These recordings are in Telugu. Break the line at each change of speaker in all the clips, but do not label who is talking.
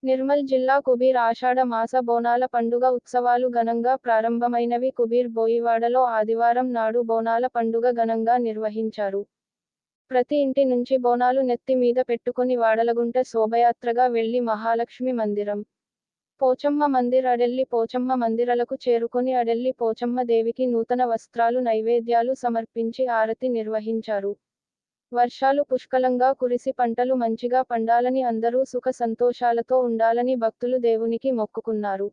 నిర్మల్ జిల్లా కుబీర్ ఆషాఢ మాస బోనాల పండుగ ఉత్సవాలు ఘనంగా ప్రారంభమైనవి. కుబీర్ బోయివాడలో ఆదివారం నాడు బోనాల పండుగ ఘనంగా నిర్వహించారు. ప్రతి ఇంటి నుంచి బోనాలు నెత్తి మీద పెట్టుకుని వాడలగుంట శోభయాత్రగా వెళ్లి మహాలక్ష్మి మందిరం, పోచమ్మ మందిర్, అడెల్లి పోచమ్మ మందిరాలకు చేరుకొని అడెల్లి పోచమ్మ దేవికి నూతన వస్త్రాలు, నైవేద్యాలు సమర్పించి ఆరతి నిర్వహించారు. వర్షాలు పుష్కలంగా కురిసి పంటలు మంచిగా పండాలని, అందరూ సుఖ సంతోషాలతో ఉండాలని భక్తులు దేవునికి మొక్కుకున్నారు.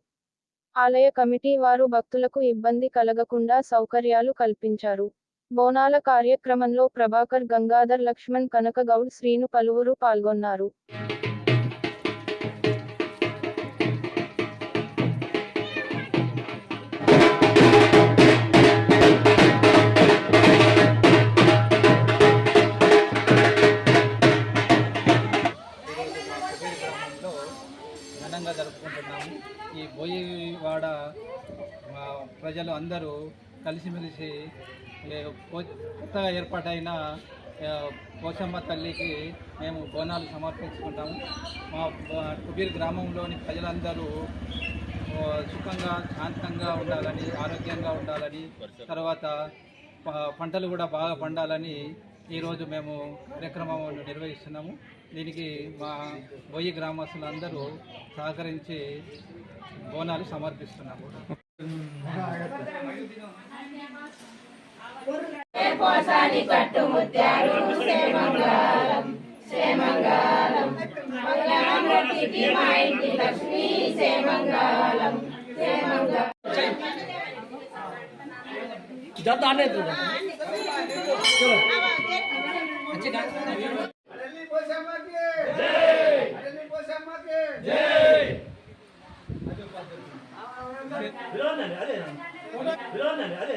ఆలయ కమిటీ వారు భక్తులకు ఇబ్బంది కలగకుండా సౌకర్యాలు కల్పించారు. బోనాల కార్యక్రమంలో ప్రభాకర్, గంగాధర్, లక్ష్మణ్, కనకగౌడ్, శ్రీను పలువురు పాల్గొన్నారు.
ఘనంగా జరుపుకుంటున్నాము. ఈ బోయివాడ ప్రజలు అందరూ కలిసిమెలిసి కొత్తగా ఏర్పాటైన పోచమ్మ తల్లికి మేము బోనాలు సమర్పించుకుంటాము. మా కుబీర్ గ్రామంలోని ప్రజలందరూ సుఖంగా, శాంతంగా ఉండాలని, ఆరోగ్యంగా ఉండాలని, తర్వాత పంటలు కూడా బాగా పండాలని ఈరోజు మేము కార్యక్రమం నిర్వహిస్తున్నాము. దీనికి మా బోయి గ్రామస్తులందరూ సహకరించి బోనాలు సమర్పిస్తున్నాము.
అదే